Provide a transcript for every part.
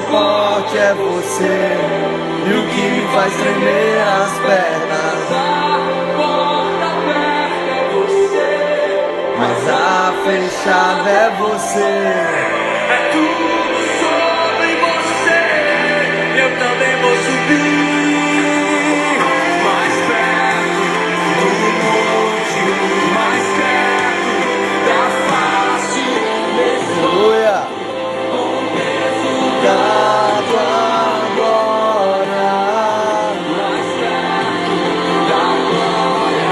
forte é você, e o que me faz tremer as pernas. Mas a fechada é você. É tudo sobre você. Eu também vou subir mais perto do monte, mais perto da face desse Aleluia. Da tua glória. mais perto da glória,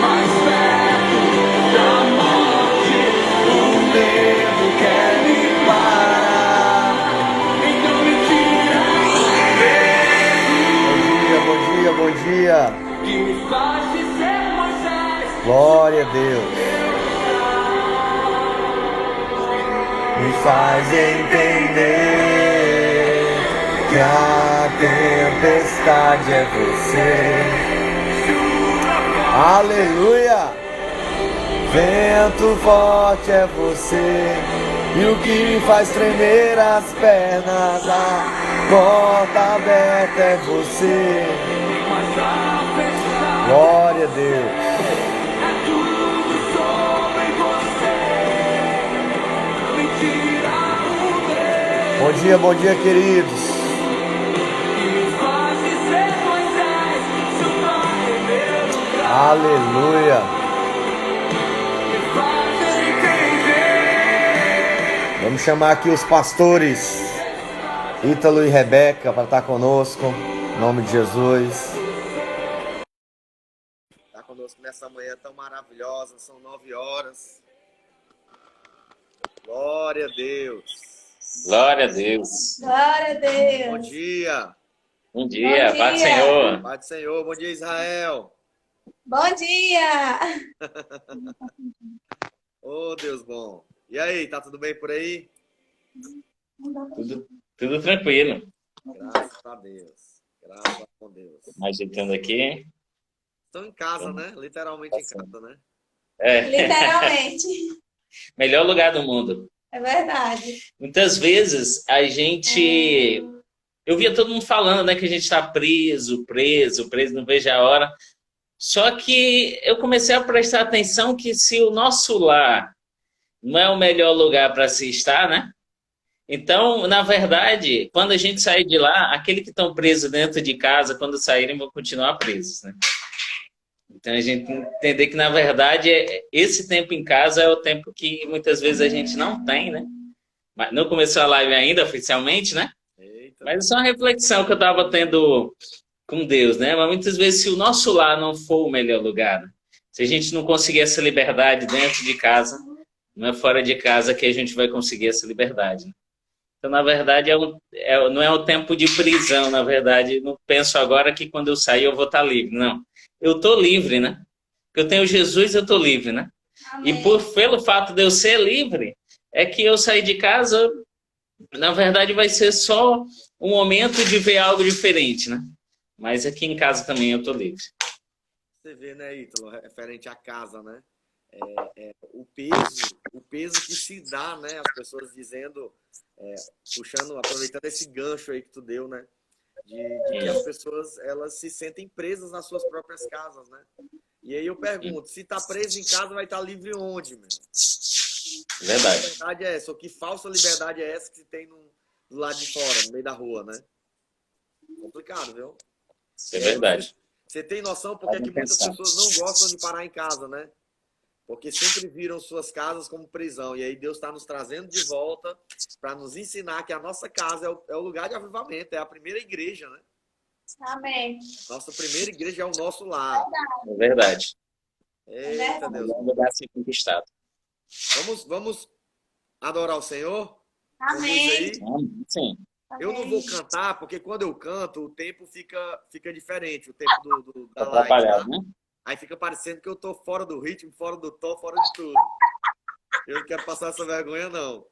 mais perto da morte. O medo quer me parar. Então me tira Bom dia, bom dia, bom dia. que me faz ser Moisés. Glória a Deus. Me faz entender que a tempestade é você. Aleluia! Vento forte é você, e o que me faz tremer as pernas. A porta aberta é você. Glória a Deus. Bom dia, queridos. Aleluia. Vamos chamar aqui os pastores Ítalo e Rebeca para estar conosco, em nome de Jesus. Está conosco nessa manhã tão maravilhosa, são 9 horas. Glória a Deus. Glória a Deus. Glória a Deus. Bom dia. Bom dia, Bom paz do dia. Senhor. Pai do Senhor, bom dia, Israel. Bom dia. Oh, Deus bom. E aí, tá tudo bem por aí? Tudo tranquilo. Graças a Deus. Graças a Deus. Ajeitando aqui. Estão em casa, né? Literalmente em casa, né? É, Literalmente. melhor lugar do mundo. É verdade. Muitas vezes a gente... Eu via todo mundo falando, né, que a gente está preso, não vejo a hora. Só que eu comecei a prestar atenção que se o nosso lar não é o melhor lugar para se estar, né? Então, na verdade, quando a gente sair de lá, aqueles que estão presos dentro de casa, quando saírem, vão continuar presos, né? Então, a gente entender que, na verdade, esse tempo em casa é o tempo que muitas vezes a gente não tem, né? Mas não começou a live ainda, oficialmente, né? Eita. Mas é uma reflexão que eu estava tendo com Deus, né? Mas muitas vezes, se o nosso lar não for o melhor lugar, né? Se a gente não conseguir essa liberdade dentro de casa, não é fora de casa que a gente vai conseguir essa liberdade, né? Então, na verdade, não é o tempo de prisão, na verdade. Não penso agora que quando eu sair eu vou estar livre, não. Eu estou livre, né? Porque eu tenho Jesus, eu estou livre, né? Amém. E pelo fato de eu ser livre, é que eu sair de casa, na verdade, vai ser só um momento de ver algo diferente, né? Mas aqui em casa também eu estou livre. Você vê, né, Ítalo, referente à casa, né? O peso que se dá, né? As pessoas dizendo, aproveitando esse gancho aí que tu deu, né? De que as pessoas, elas se sentem presas nas suas próprias casas, né? E aí eu pergunto, se tá preso em casa, vai estar livre onde, meu? Verdade. A verdade é essa, ou que falsa liberdade é essa que se tem do lado de fora, no meio da rua, né? Complicado, viu? É verdade. Você tem noção porque que muitas pessoas não gostam de parar em casa, né? Porque sempre viram suas casas como prisão. E aí Deus está nos trazendo de volta para nos ensinar que a nossa casa é o lugar de avivamento, é a primeira igreja, né? Amém. Nossa primeira igreja é o nosso lar. É verdade. Eita, Deus. É um lugar a ser conquistado. Vamos adorar o Senhor? Amém. Aí? Sim. Eu não vou cantar, porque quando eu canto, o tempo fica diferente, o tempo da live, Atrapalhado, tá? né? Aí fica parecendo que eu tô fora do ritmo, fora do tom, fora de tudo. Eu não quero passar essa vergonha, não.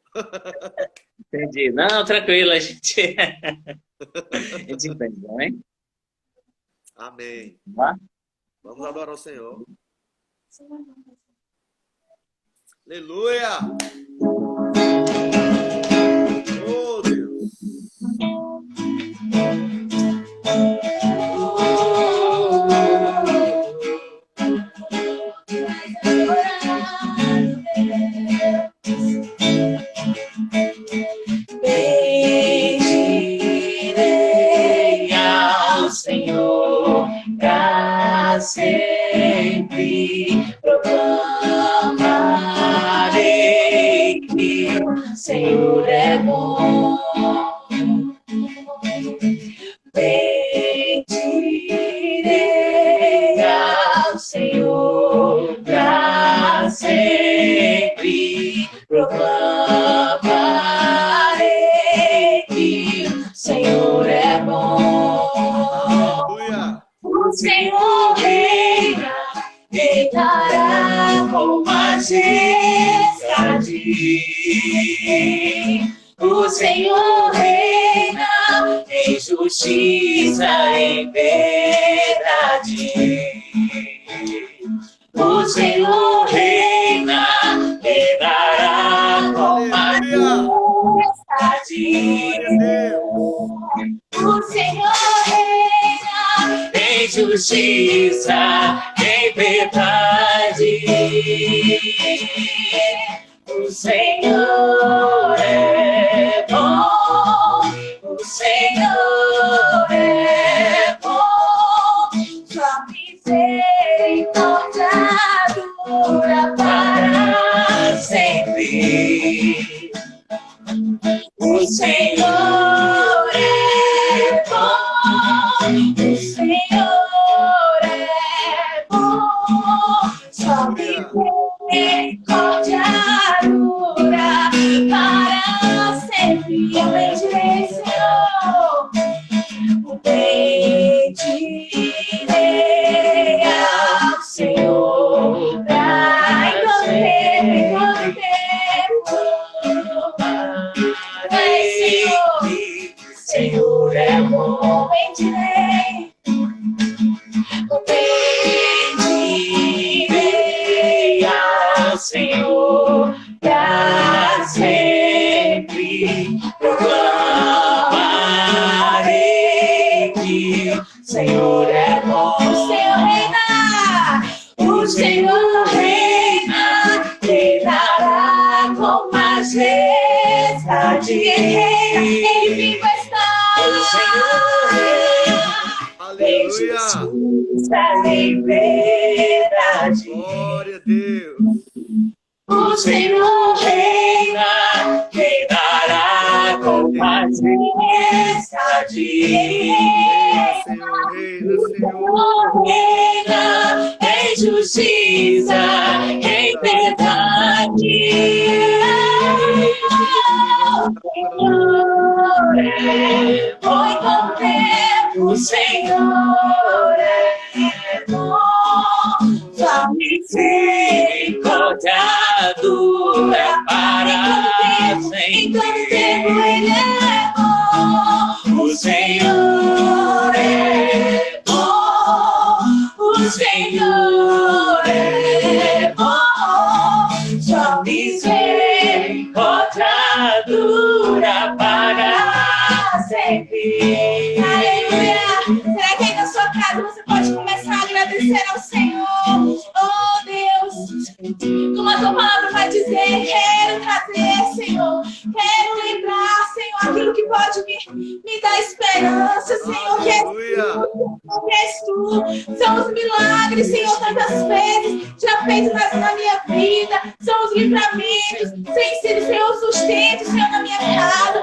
Entendi. Não, tranquilo, a gente entende, não é? Amém. Tá? Vamos adorar o Senhor. Aleluia! Oh, Deus! Senhor reina, reinará com majestade. O Senhor reina em justiça, em verdade. O Senhor reina, reinará com majestade. O Senhor reina em justiça, em verdade. O Senhor é bom, o Senhor é bom, sua misericórdia dura para sempre. O Senhor é bom, o Senhor é bom, sua misericórdia dura para sempre. Eu bendirei, Senhor, eu bendirei ao Senhor, pra todo tempo, Senhor é bom, bendirei, eu bendirei ao Senhor pra sempre. Eu clamarei que o Senhor é bom. O Senhor reina, o Senhor reina, reinará com majestade. Ele vivo está. O Senhor reina, em justiça, em verdade. Glória a Deus. O Senhor reina, reinará com majestade. Senhor, reina, Senhor. Senhor reina em justiça, em verdade. O Senhor é bom em todo tempo, o Senhor é bom, sua misericórdia dura para sempre. Em todo tempo Ele é bom. O Senhor é bom. O Senhor é bom. Sua misericórdia dura para sempre. Aleluia. Será que aí na sua casa você pode começar a agradecer ao Senhor? Oh Deus, como a tua palavra vai dizer, quero trazer, Senhor, quero lembrar, Senhor, aquilo que pode me dar esperança, Senhor, que és tu, são os milagres, Senhor, tantas vezes já feitos na minha vida, são os livramentos, tem sido, Senhor, sustento, Senhor, na minha casa.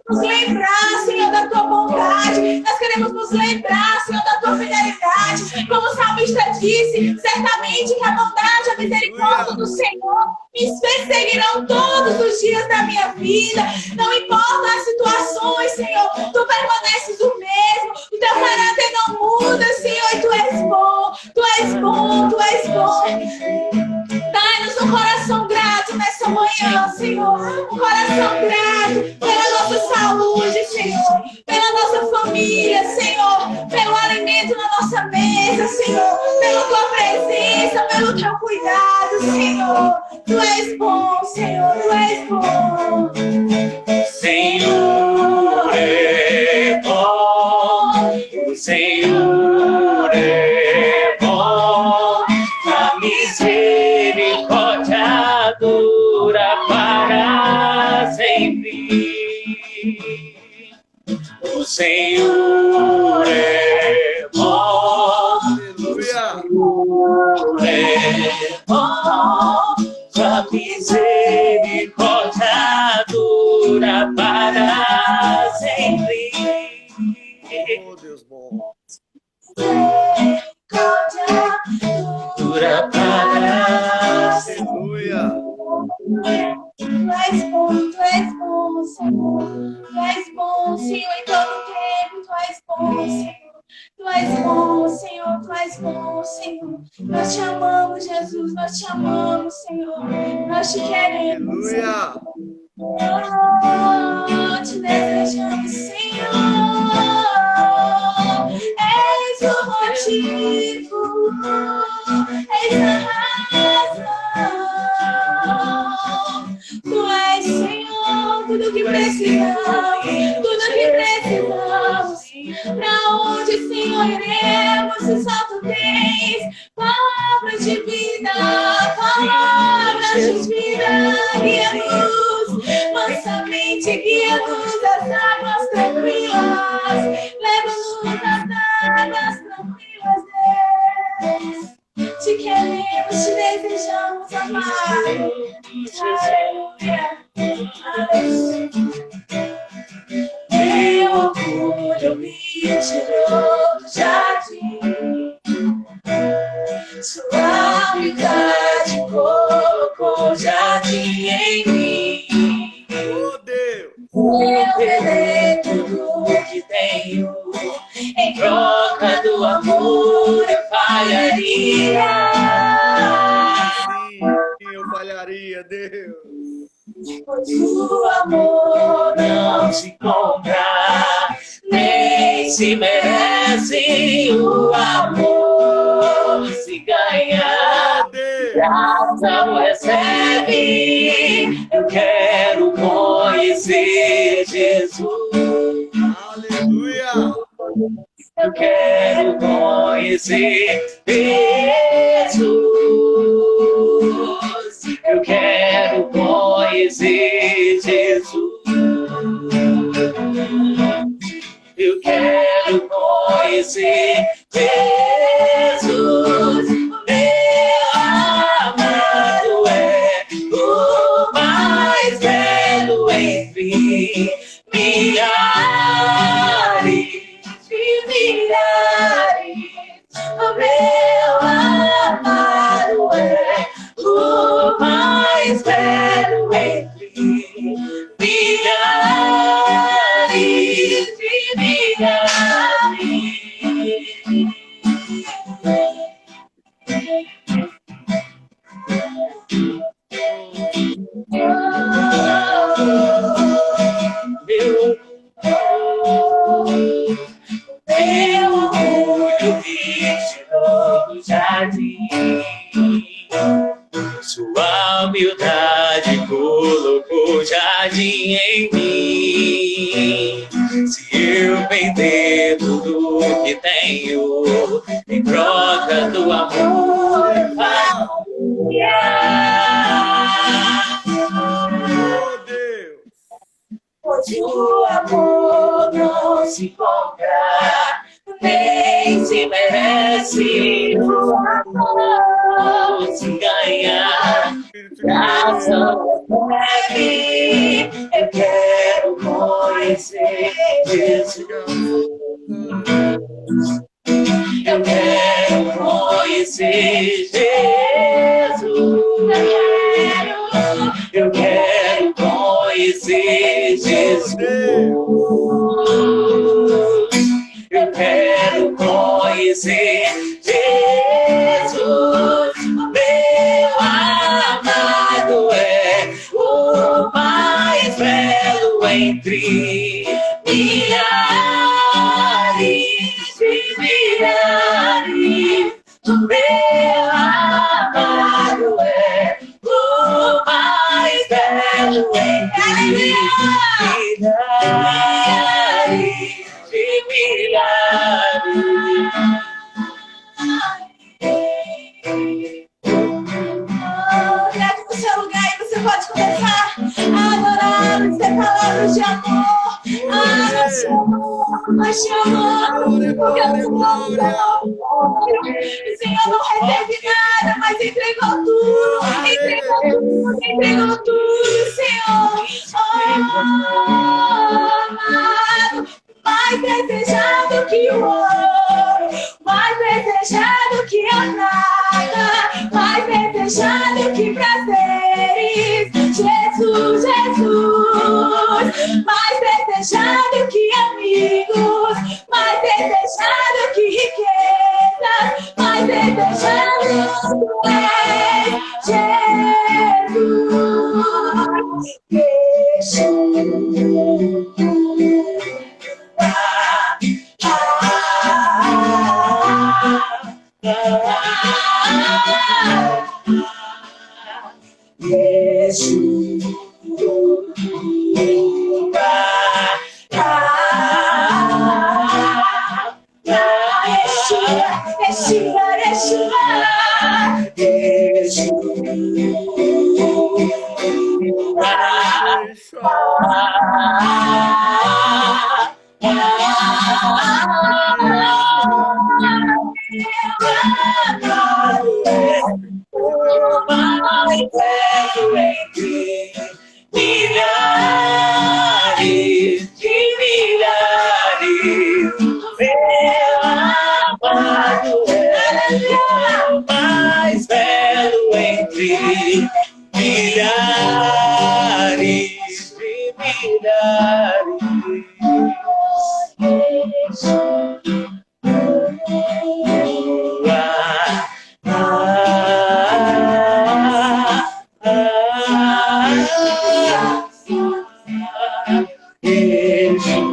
Nós queremos nos lembrar, Senhor, da tua bondade, nós queremos nos lembrar, Senhor, da tua fidelidade, como o salmista disse, certamente que a bondade, a misericórdia do Senhor me perseguirão todos os dias da minha vida. Não importa as situações, Senhor, tu permaneces o mesmo, o teu caráter não muda, Senhor, e tu és bom, tu és bom, tu és bom. Dai-nos um coração grato nessa manhã, Senhor, um coração grato pela nossa saúde, Senhor, pela nossa família, Senhor, pelo alimento na nossa mesa, Senhor, pela tua presença, pelo teu cuidado, Senhor. Tu és bom, Senhor, tu és bom. Senhor é bom, o Senhor é bom, a misericórdia dura para sempre. O Senhor é bom, o Senhor é bom, sua misericórdia dura para sempre. Oh, Deus bom. Misericórdia dura para sempre. Aleluia. Tu és bom, Senhor. Tu és bom, Senhor, em todo tempo. Tu és bom, Senhor. Tu és bom, Senhor, nós te amamos, Senhor. Nós te queremos, Aleluia. oh, te desejamos, Senhor. És o motivo, és a razão. Tu és, Senhor, tudo que precisamos, tudo que precisamos. Pra onde, Senhor, iremos se só tu tens palavras de vida, palavras de vida. Guia-nos, mansamente guia-nos às águas tranquilas. Leva-nos às águas tranquilas, Deus. Te queremos, te desejamos amar. Aleluia, aleluia. Meu orgulho me tirou do jardim. Sua humildade colocou jardim em mim. Oh, Deus. Eu perdi tudo que tenho. Em troca do amor eu falharia. Sim, eu falharia, Deus. Pois o amor não se compra, nem se merece. O amor se ganha, Oh, Deus. graça o recebe. Eu quero conhecer Jesus. Aleluia. Eu quero conhecer Jesus. Eu quero conhecer Jesus. Eu quero conhecer Jesus. Meu amado é o mais belo entre milhares de milhares. O meu amado é o mais belo entre milhares de milhares. Meu orgulho me tirou do jardim. Sua humildade colocou jardim em mim. Se eu vender tudo que tenho em troca do amor, eu faria. Oh, Deus. Pois o amor não se compra, nem se merece. O amor se ganha, graça recebe. Eu quero conhecer Jesus. Eu quero conhecer Jesus. Eu quero conhecer Jesus. Eu quero conhecer Jesus. Meu amado é o mais belo entre milhares de milhares. Meu amado é o mais belo entre milhares de milhares. Grave no seu lugar e você pode começar a adorar, dizer palavras de amor. Nós te amamos, porque o Senhor não reteve nada, mas entregou tudo, Senhor. Amado, mais desejado que o ouro, mais desejado que a prata, mais desejado que prazeres. Jesus, mais desejado que amigos, mais desejado que riquezas, mais desejado tu és. O mais belo entre milhares de milhares. Meu amado é o mais belo entre milhares de milhares.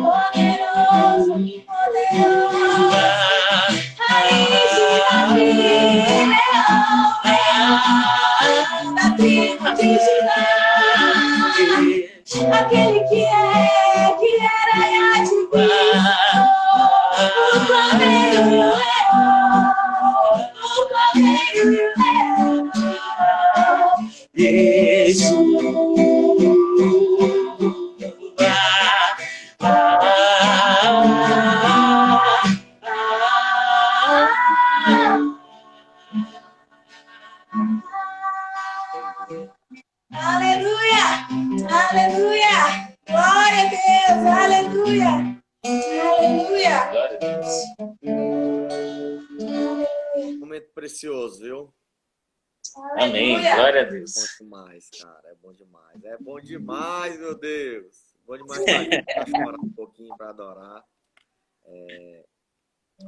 Poderoso, poderoso, raiz de Davi, leão da tribo de Judá, aquele que era e há de vir, o cordeiro e o leão, o cordeiro e o leão, aleluia, aleluia, glória a Deus, aleluia, aleluia. Glória a Deus. Momento precioso, viu? Amém. Aleluia. Glória a Bom Deus. demais, cara. É bom demais. É bom demais, meu Deus. Bom demais estar aqui pra chorar um pouquinho, para adorar.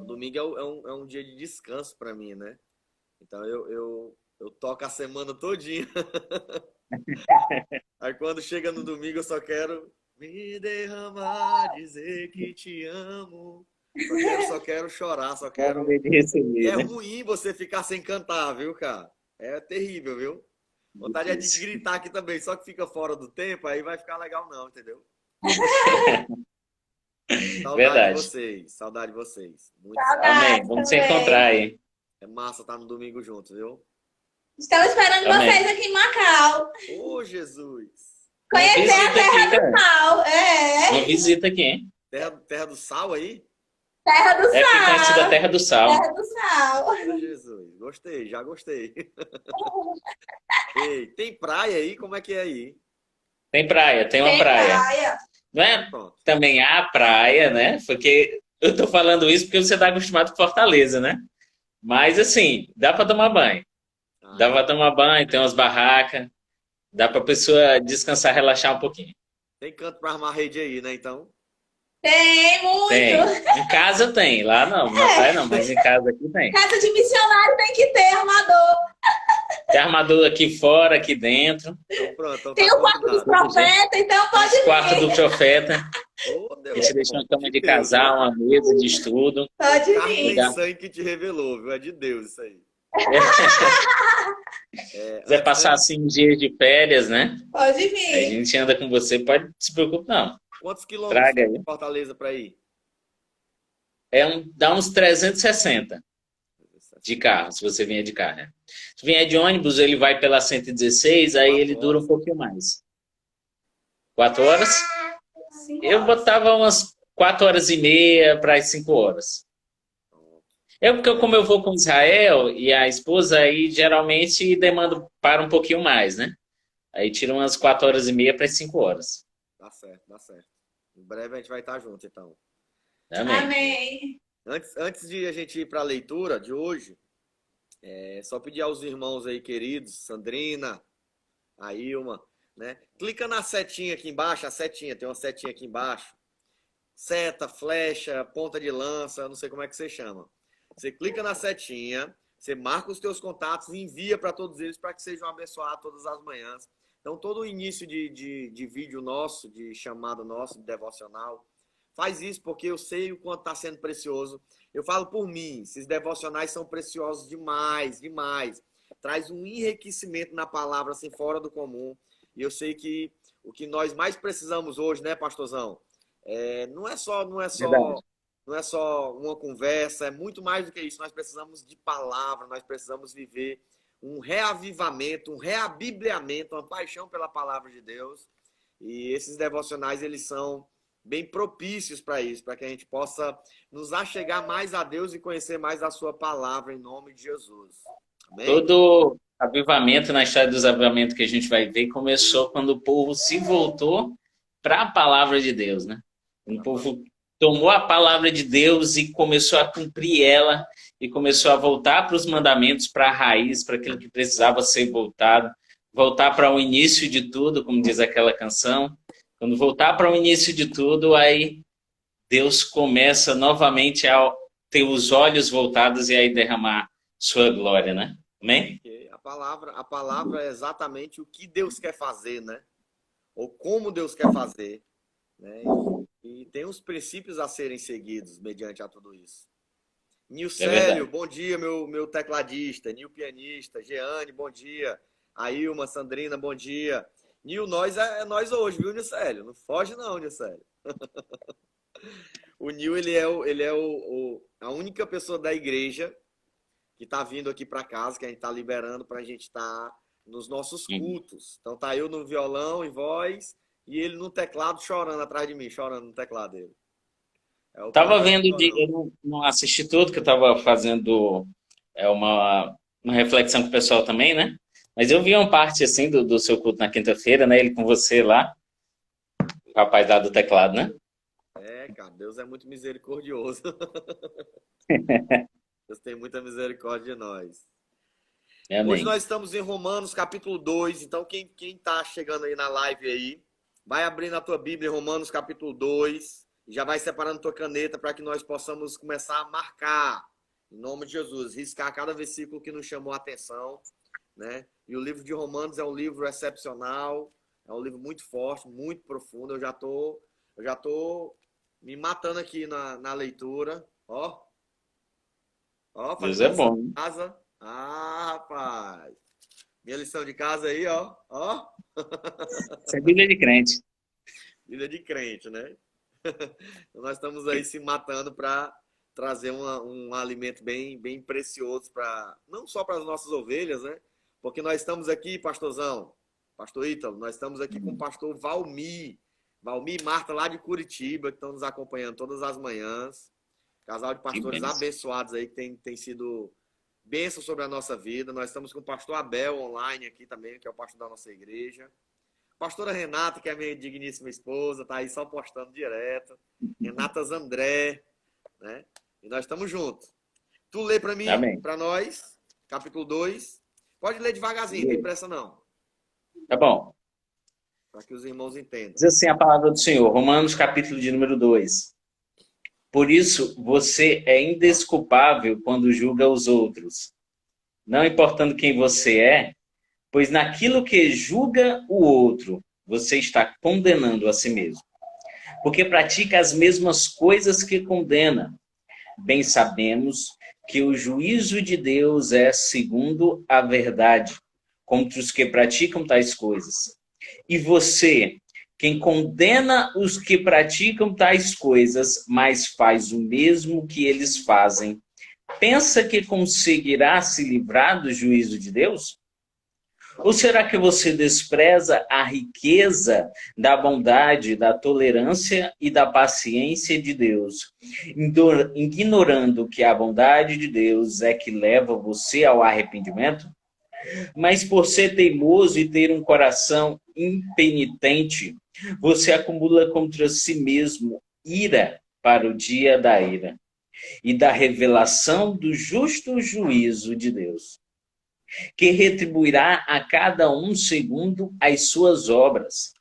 O domingo é um dia de descanso para mim, né? Então eu toco a semana todinha. Aí quando chega no domingo eu só quero me derramar, dizer que te amo. Só quero chorar, só quero... De receber, É né? ruim você ficar sem cantar, viu, cara? É terrível, viu? Vontade é de gritar aqui também, só que fica fora do tempo, aí vai ficar legal não, entendeu? Saudade Verdade. de vocês, saudade de vocês. Muito Amém. Vamos se também. encontrar aí. É massa estar no domingo juntos, viu? Estamos esperando Amém. vocês aqui em Macau. Ô, Jesus! Conhecer a visita terra aqui, do cara. sal. É, Uma visita aqui, hein? Terra do sal aí? terra do É aqui conhecida a sal. Terra do Sal. Terra do sal. Ô, Jesus, gostei, já gostei. Ei, tem praia aí? Como é que é aí? Tem praia, tem uma Tem praia. Não é Pronto. também a praia, né? Porque eu tô falando isso porque você tá acostumado com Fortaleza, né? Mas assim, dá para tomar banho. Ah, Dá para tomar banho, tem umas barracas. Dá para pessoa descansar, relaxar um pouquinho. tem canto para armar rede aí, né, então? Tem muito. Tem. Em casa tem. Lá não, na praia não, mas em casa aqui tem. Casa de missionário tem que ter armador. Tem armador aqui fora, aqui dentro. Então pronto. Então Tem tá o quarto dos combinado. profetas, então pode Quarto vir. do profeta. Ô, A Deus, gente deixa uma cama de Deus, casal, uma mesa de estudo. Pode Carne vir. nem sangue que te revelou, viu? É de Deus isso aí. Se quiser passar assim uns dias de férias, né? Pode Aí a vir. gente anda com você, pode se preocupar, não. Quantos quilômetros Traga tem aí. de Fortaleza para ir? Dá uns 360 de carro, se você vier de carro, né? Se vier de ônibus, ele vai pela 116, aí ele dura um pouquinho mais. 4 horas? Eu botava umas 4 horas e meia para as 5 horas. Porque como eu vou com Israel e a esposa, aí geralmente demanda para um pouquinho mais, né? Aí tira umas 4 horas e meia para as 5 horas. Dá certo, dá certo. Em breve a gente vai estar junto, então. Amém. Amém. Antes de a gente ir para a leitura de hoje, só pedir aos irmãos aí queridos, Sandrina, a Ilma, né? Clica na setinha aqui embaixo, a setinha, tem uma setinha aqui embaixo. Seta, flecha, ponta de lança, não sei como é que você chama. Você clica na setinha, você marca os teus contatos e envia para todos eles para que sejam abençoados todas as manhãs. Então, todo o início de vídeo nosso, de chamado nosso, de devocional, faz isso porque eu sei o quanto está sendo precioso. Eu falo por mim, esses devocionais são preciosos demais, demais. Traz um enriquecimento na palavra, assim, fora do comum. E eu sei que o que nós mais precisamos hoje, né, pastorzão? Não é só uma conversa, é muito mais do que isso. Nós precisamos de palavra, nós precisamos viver um reavivamento, um reabibliamento, uma paixão pela palavra de Deus. E esses devocionais, eles são bem propícios para isso, para que a gente possa nos achegar mais a Deus e conhecer mais a sua palavra em nome de Jesus. Amém? Todo avivamento, na história dos avivamentos que a gente vai ver, começou quando o povo se voltou para a palavra de Deus, né? O povo tomou a palavra de Deus e começou a cumprir ela e começou a voltar para os mandamentos, para a raiz, para aquilo que precisava ser voltado, voltar para o início de tudo, como diz aquela canção. Quando voltar para o início de tudo, aí Deus começa novamente a ter os olhos voltados e aí derramar sua glória, né? Amém? A palavra é exatamente o que Deus quer fazer, né? Ou como Deus quer fazer, né? E tem os princípios a serem seguidos mediante a tudo isso. Nilcélio, bom dia, meu tecladista. Nil, pianista. Jeane, bom dia. Ailma, Sandrina, bom dia. Nil, nós é nós hoje, viu, Nilcélio? Não foge não, Nilcélio. O Nil, ele é a única pessoa da igreja que está vindo aqui para casa, que a gente está liberando para a gente estar nos nossos cultos. Então tá eu no violão e voz e ele no teclado chorando atrás de mim, chorando no teclado dele. Tava vendo, eu não assisti tudo, que eu tava fazendo uma reflexão com o pessoal também, né? Mas eu vi uma parte assim do seu culto na quinta-feira, né? Ele com você lá, o rapaz lá do teclado, né? Cara, Deus é muito misericordioso. Deus tem muita misericórdia de nós. Amém. Hoje nós estamos em Romanos capítulo 2, então quem tá chegando aí na live aí, vai abrindo a tua Bíblia em Romanos capítulo 2, já vai separando tua caneta para que nós possamos começar a marcar, em nome de Jesus, riscar cada versículo que nos chamou a atenção, né? E o livro de Romanos é um livro excepcional, é um livro muito forte, muito profundo. Eu já tô me matando aqui na leitura, ó. Deus é bom. Casa. Rapaz. Minha lição de casa aí, ó. Isso é Bíblia de crente. Bíblia de crente, né? Nós estamos aí se matando para trazer um alimento bem precioso, não só para as nossas ovelhas, né? Porque nós estamos aqui, pastorzão, pastor Ítalo, nós estamos aqui com o pastor Valmir e Marta lá de Curitiba, que estão nos acompanhando todas as manhãs. Casal de pastores abençoados aí, que tem sido bênção sobre a nossa vida. Nós estamos com o pastor Abel online aqui também, que é o pastor da nossa igreja. Pastora Renata, que é a minha digníssima esposa, tá aí só postando direto. Renata Zandré, né? E nós estamos juntos. Tu lê para mim, para nós, capítulo 2. Pode ler devagarzinho, não tem pressa não. Tá bom. Para que os irmãos entendam. Diz assim a palavra do Senhor, Romanos capítulo de número 2. Por isso, você é indesculpável quando julga os outros, não importando quem você é, pois naquilo que julga o outro, você está condenando a si mesmo. Porque pratica as mesmas coisas que condena. Bem sabemos que o juízo de Deus é segundo a verdade, contra os que praticam tais coisas. E você, quem condena os que praticam tais coisas, mas faz o mesmo que eles fazem, pensa que conseguirá se livrar do juízo de Deus? Ou será que você despreza a riqueza da bondade, da tolerância e da paciência de Deus, ignorando que a bondade de Deus é que leva você ao arrependimento? Mas por ser teimoso e ter um coração impenitente, você acumula contra si mesmo ira para o dia da ira e da revelação do justo juízo de Deus, que retribuirá a cada um segundo as suas obras.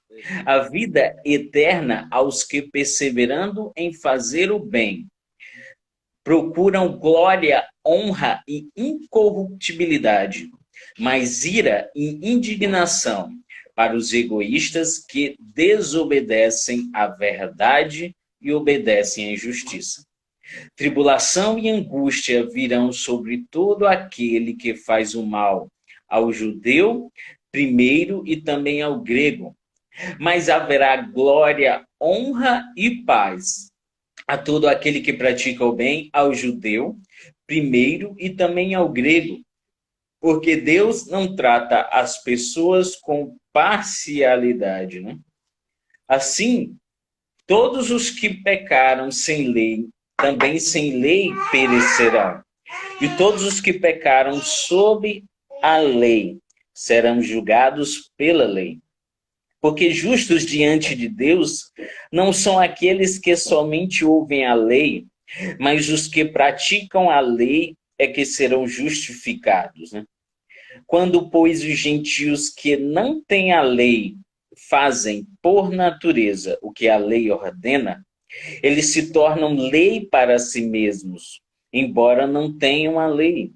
A vida eterna aos que, perseverando em fazer o bem, procuram glória, honra e incorruptibilidade, mas ira e indignação para os egoístas que desobedecem à verdade e obedecem à injustiça. Tribulação e angústia virão sobre todo aquele que faz o mal, ao judeu primeiro e também ao grego. Mas haverá glória, honra e paz a todo aquele que pratica o bem, ao judeu primeiro e também ao grego. Porque Deus não trata as pessoas com parcialidade, né? Assim, Todos os que pecaram sem lei, também sem lei perecerão. E todos os que pecaram sob a lei serão julgados pela lei. Porque justos diante de Deus não são aqueles que somente ouvem a lei, mas os que praticam a lei é que serão justificados, né? Quando, pois, os gentios que não têm a lei fazem por natureza o que a lei ordena, eles se tornam lei para si mesmos, embora não tenham a lei.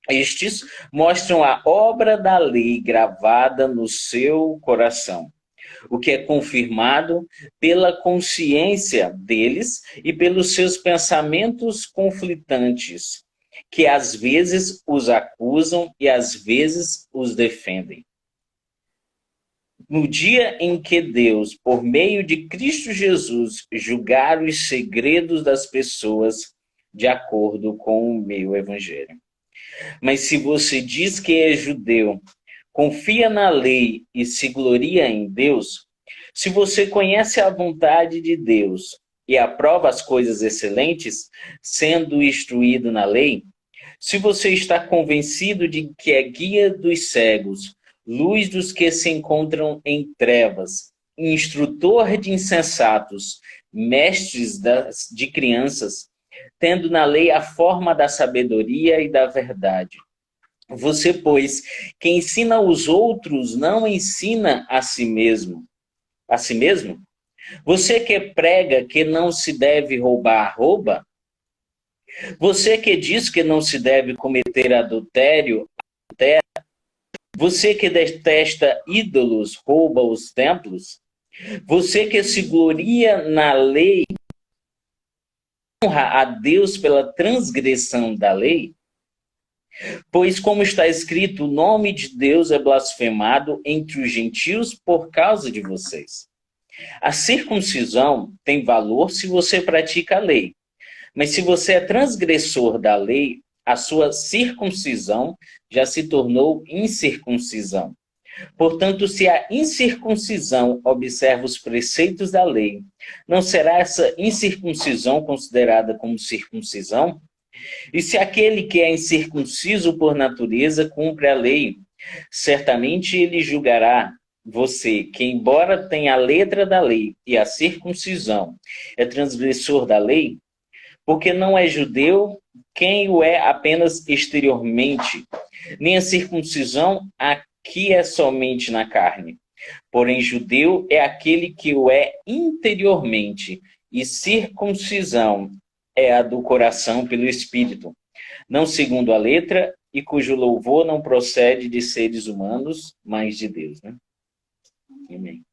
Estes mostram a obra da lei gravada no seu coração, o que é confirmado pela consciência deles e pelos seus pensamentos conflitantes, que às vezes os acusam e às vezes os defendem. No dia em que Deus, por meio de Cristo Jesus, julgar os segredos das pessoas de acordo com o meu evangelho. Mas se você diz que é judeu, confia na lei e se gloria em Deus, se você conhece a vontade de Deus e aprova as coisas excelentes, sendo instruído na lei, se você está convencido de que é guia dos cegos, luz dos que se encontram em trevas, instrutor de insensatos, mestres de crianças, tendo na lei a forma da sabedoria e da verdade. Você, pois, que ensina os outros, não ensina a si mesmo. A si mesmo? Você que prega que não se deve roubar, rouba? Você que diz que não se deve cometer adultério, adultera? Você que detesta ídolos, rouba os templos? Você que se gloria na lei, honra a Deus pela transgressão da lei? Pois, como está escrito, o nome de Deus é blasfemado entre os gentios por causa de vocês. A circuncisão tem valor se você pratica a lei. Mas se você é transgressor da lei, a sua circuncisão já se tornou incircuncisão. Portanto, se a incircuncisão observa os preceitos da lei, não será essa incircuncisão considerada como circuncisão? E se aquele que é incircunciso por natureza cumpre a lei, certamente ele julgará você, que embora tenha a letra da lei e a circuncisão, é transgressor da lei, porque não é judeu quem o é apenas exteriormente, nem a circuncisão aqui é somente na carne. Porém, judeu é aquele que o é interiormente, e circuncisão é a do coração pelo Espírito, não segundo a letra, e cujo louvor não procede de seres humanos, mas de Deus. Né? Amém.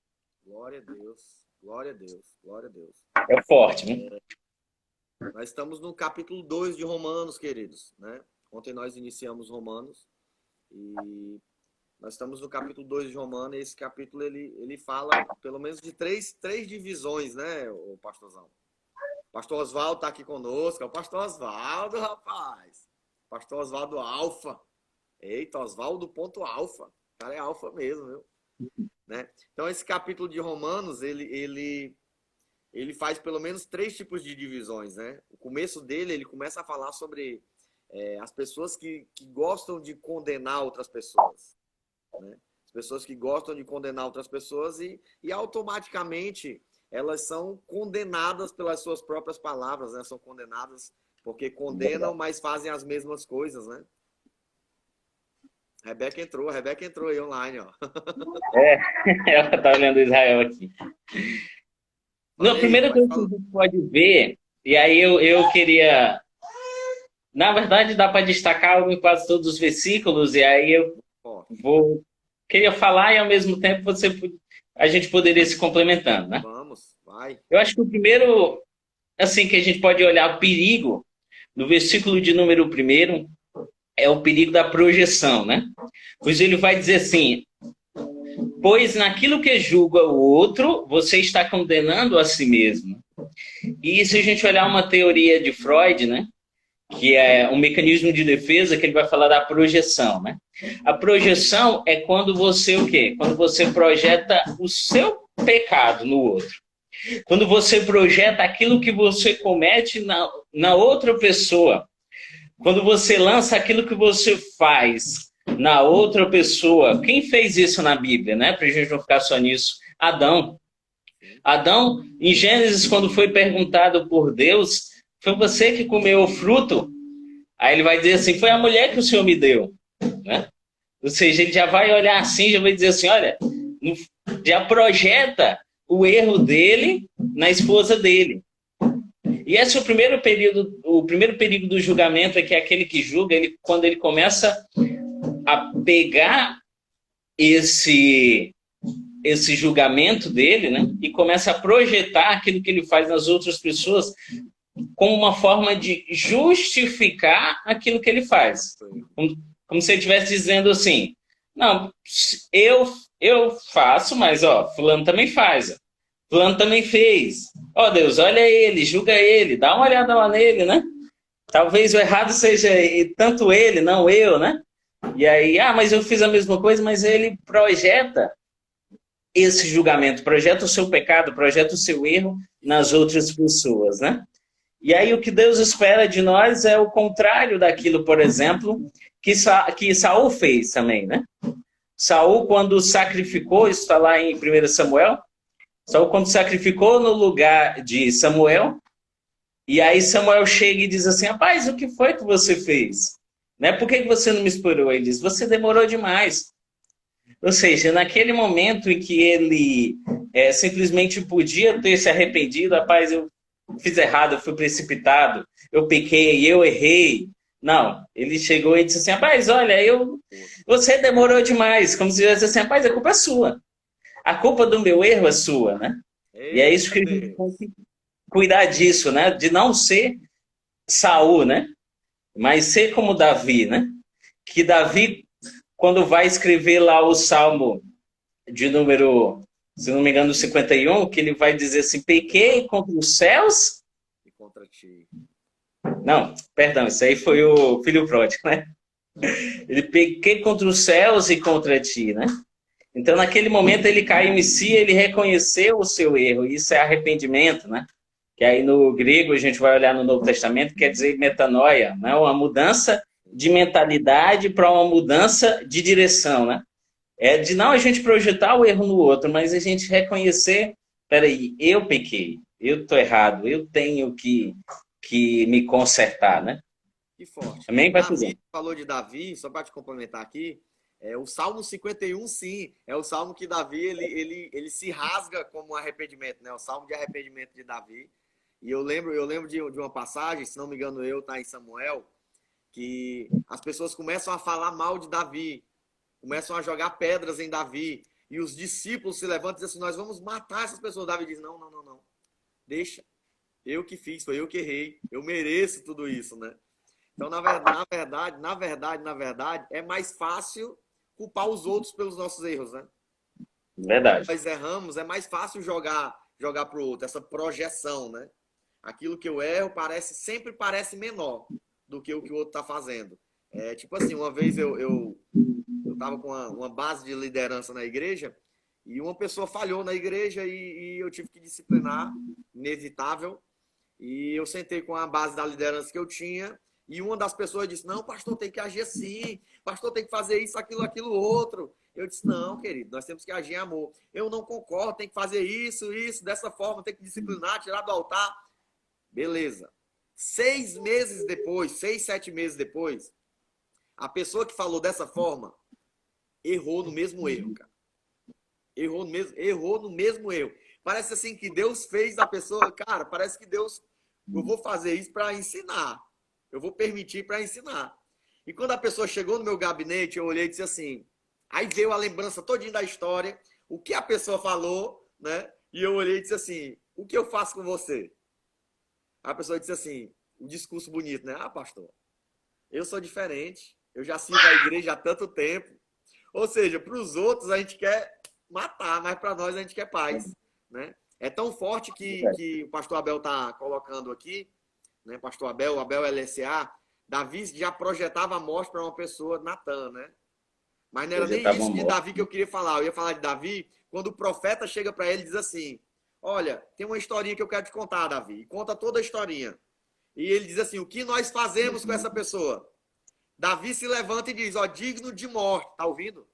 Glória a Deus, glória a Deus, glória a Deus. É forte, né? Nós estamos no capítulo 2 de Romanos, queridos. Né? Ontem nós iniciamos Romanos e nós estamos no capítulo 2 de Romanos e esse capítulo ele fala pelo menos de três divisões, né, o pastorzão? O pastor Oswaldo está aqui conosco. É o pastor Oswaldo, rapaz. Pastor Oswaldo Alfa. Eita, Oswaldo ponto Alfa. O cara é alfa mesmo, viu? Né? Então, esse capítulo de Romanos, ele faz pelo menos 3 tipos de divisões, né? O começo dele, ele começa a falar sobre as pessoas que gostam de condenar outras pessoas, né? As pessoas que gostam de condenar outras pessoas e automaticamente elas são condenadas pelas suas próprias palavras, né? São condenadas porque condenam, mas fazem as mesmas coisas, né? Rebeca entrou aí online, ó. Ela tá olhando Israel aqui. Não, a primeira coisa que a gente pode ver, e aí eu queria... Na verdade, dá para destacar em quase todos os versículos, e aí eu queria falar e ao mesmo tempo a gente poderia se complementando, né? Vamos, vai. Eu acho que o primeiro, assim, que a gente pode olhar o perigo, no versículo de número 1, é o perigo da projeção, né? Pois ele vai dizer assim: pois naquilo que julga o outro, você está condenando a si mesmo. E se a gente olhar uma teoria de Freud, né? Que é um mecanismo de defesa, que ele vai falar da projeção, né? A projeção é quando você o quê? Quando você projeta o seu pecado no outro. Quando você projeta aquilo que você comete na outra pessoa. Quando você lança aquilo que você faz na outra pessoa. Quem fez isso na Bíblia, né? Para a gente não ficar só nisso. Adão. Adão, em Gênesis, quando foi perguntado por Deus, foi você que comeu o fruto? Aí ele vai dizer assim, foi a mulher que o Senhor me deu, né? Ou seja, ele já vai olhar assim, já vai dizer assim, olha, já projeta o erro dele na esposa dele. E esse é o primeiro perigo do julgamento, é que aquele que julga, quando ele começa a pegar esse julgamento dele, né, e começa a projetar aquilo que ele faz nas outras pessoas como uma forma de justificar aquilo que ele faz. Como se ele estivesse dizendo assim, não, eu faço, mas fulano também faz. Fulano também fez. Deus, olha ele, julga ele, dá uma olhada lá nele, né? Talvez o errado seja tanto ele, não eu, né? E aí, mas eu fiz a mesma coisa, mas ele projeta esse julgamento, projeta o seu pecado, projeta o seu erro nas outras pessoas, né? E aí o que Deus espera de nós é o contrário daquilo, por exemplo, que Saul fez também, né? Saul, quando sacrificou, isso está lá em 1 Samuel, Saul, quando sacrificou no lugar de Samuel, e aí Samuel chega e diz assim, rapaz, o que foi que você fez? Né? Por que você não me esperou? Ele diz, você demorou demais. Ou seja, naquele momento em que ele simplesmente podia ter se arrependido, rapaz, eu fiz errado, eu fui precipitado, eu pequei, eu errei. Não, ele chegou e disse assim, rapaz, olha, você demorou demais. Como se dissesse assim, rapaz, a culpa é sua. A culpa do meu erro é sua, né? E é isso que a gente tem que cuidar disso, né? De não ser Saul, né? Mas ser como Davi, né? Que Davi, quando vai escrever lá o Salmo de número, se não me engano, 51, que ele vai dizer assim, pequei contra os céus e contra ti. Não, perdão, isso aí foi o filho pródigo, né? Ele pequei contra os céus e contra ti, né? Então, naquele momento, ele caiu em si, ele reconheceu o seu erro. Isso é arrependimento, né? Que aí no grego, a gente vai olhar no Novo Testamento, quer dizer metanoia, né? Uma mudança de mentalidade para uma mudança de direção, né? É de não a gente projetar o erro no outro, mas a gente reconhecer, peraí, eu pequei, eu estou errado, eu tenho que me consertar, né? Que forte. Amém? Davi falou de Davi, só para te complementar aqui, o Salmo 51, sim, é o Salmo que Davi, ele se rasga como um arrependimento, né? O Salmo de arrependimento de Davi. E eu lembro de uma passagem, se não me engano está em Samuel, que as pessoas começam a falar mal de Davi, começam a jogar pedras em Davi, e os discípulos se levantam e dizem assim, nós vamos matar essas pessoas. Davi diz, não, deixa, eu que fiz, foi eu que errei, eu mereço tudo isso, né? Então, na verdade, é mais fácil culpar os outros pelos nossos erros, né? Verdade. Nós erramos, é mais fácil jogar para o outro, essa projeção, né? Aquilo que eu erro sempre parece menor do que o outro está fazendo. Tipo assim, uma vez eu estava com uma base de liderança na igreja e uma pessoa falhou na igreja e eu tive que disciplinar, inevitável. E eu sentei com a base da liderança que eu tinha e uma das pessoas disse, não, pastor, tem que agir assim, pastor, tem que fazer isso, aquilo, outro. Eu disse, não, querido, nós temos que agir em amor. Eu não concordo, tem que fazer isso, dessa forma, tem que disciplinar, tirar do altar. Beleza. 6 meses depois, 6, 7 meses depois, a pessoa que falou dessa forma errou no mesmo erro, cara. Errou no mesmo erro. Parece assim que Deus fez a pessoa, cara, parece que Deus, eu vou fazer isso para ensinar. Eu vou permitir para ensinar. E quando a pessoa chegou no meu gabinete, eu olhei e disse assim, aí veio a lembrança todinha da história, o que a pessoa falou, né? E eu olhei e disse assim, o que eu faço com você? A pessoa disse assim, um discurso bonito, né? Pastor, eu sou diferente, eu já sirvo a igreja há tanto tempo. Ou seja, para os outros a gente quer matar, mas para nós a gente quer paz, né? É tão forte que o pastor Abel está colocando aqui, né? Pastor Abel, o Abel LSA, Davi já projetava a morte para uma pessoa, Natan, né? Mas não era nem isso de Davi que eu queria falar. Eu ia falar de Davi quando o profeta chega para ele e diz assim, Olha, tem uma historinha que eu quero te contar, Davi. E conta toda a historinha. E ele diz assim, o que nós fazemos com essa pessoa? Davi se levanta e diz, ó, digno de morte. Tá ouvindo?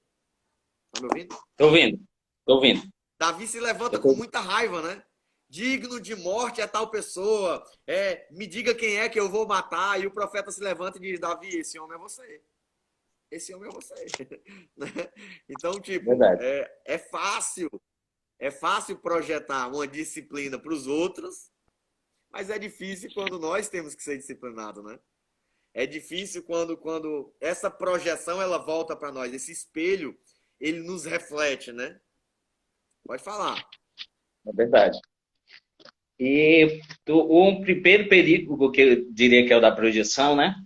Tá me ouvindo? Tô ouvindo, tô ouvindo. Davi se levanta com muita raiva, né? Digno de morte é tal pessoa. Me diga quem é que eu vou matar. E o profeta se levanta e diz, Davi, esse homem é você. Esse homem é você. Né? Então, tipo, Verdade. é fácil projetar uma disciplina para os outros, mas é difícil quando nós temos que ser disciplinados, né? É difícil quando essa projeção ela volta para nós. Esse espelho, ele nos reflete, né? Pode falar. É verdade. E o primeiro perigo que eu diria que é o da projeção, né?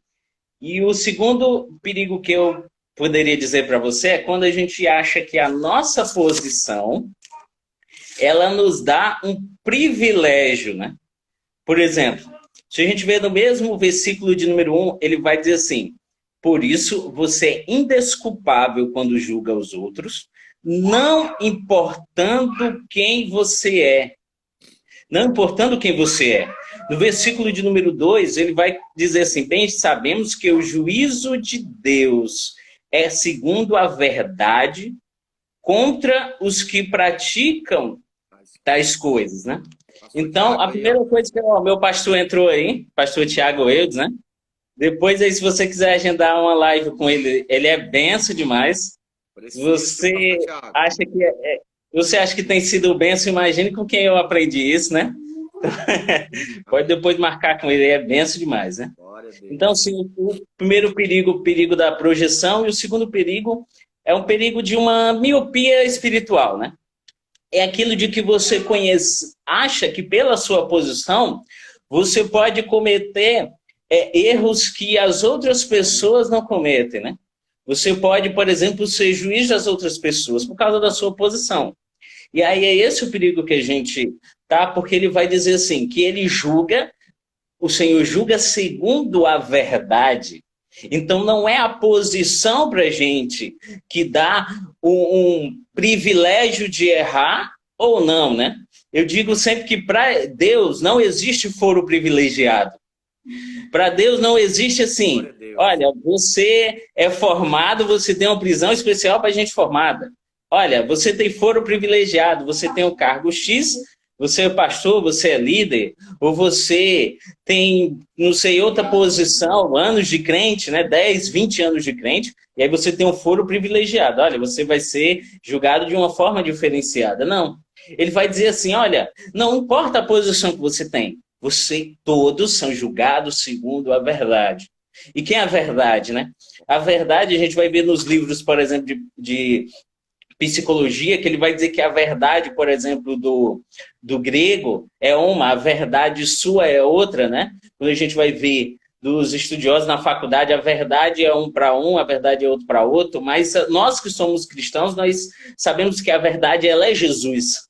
E o segundo perigo que eu poderia dizer para você é quando a gente acha que a nossa posição ela nos dá um privilégio, né? Por exemplo, se a gente vê no mesmo versículo de número 1, ele vai dizer assim, por isso você é indesculpável quando julga os outros, não importando quem você é. Não importando quem você é. No versículo de número 2, ele vai dizer assim, bem sabemos que o juízo de Deus é segundo a verdade contra os que praticam tais coisas, né? Então, a primeira coisa que o meu pastor entrou aí, pastor Tiago Eudes, né? Depois aí, se você quiser agendar uma live com ele, ele é benção demais. Você acha que tem sido benção, imagine com quem eu aprendi isso, né? Pode depois marcar com ele, é benção demais, né? Então, sim, o primeiro perigo, o perigo da projeção, e o segundo perigo é um perigo de uma miopia espiritual, né? É aquilo de que você conhece, acha que pela sua posição, você pode cometer erros que as outras pessoas não cometem, né? Você pode, por exemplo, ser juiz das outras pessoas por causa da sua posição. E aí é esse o perigo que a gente tá, porque ele vai dizer assim, que ele julga, o Senhor julga segundo a verdade. Então não é a posição para a gente que dá um privilégio de errar ou não, né? Eu digo sempre que para Deus não existe foro privilegiado. Para Deus não existe assim, olha, você é formado, você tem uma prisão especial para gente formada. Olha, você tem foro privilegiado, você tem um cargo X, você é pastor, você é líder, ou você tem, não sei, outra posição, anos de crente, né? 10, 20 anos de crente, e aí você tem um foro privilegiado. Olha, você vai ser julgado de uma forma diferenciada. Não. Ele vai dizer assim, olha, não importa a posição que você tem, todos são julgados segundo a verdade. E quem é a verdade, né? A verdade a gente vai ver nos livros, por exemplo, de psicologia, que ele vai dizer que a verdade, por exemplo, do grego é uma, a verdade sua é outra, né? Quando a gente vai ver dos estudiosos na faculdade, a verdade é um para um, a verdade é outro para outro, mas nós que somos cristãos, nós sabemos que a verdade ela é Jesus.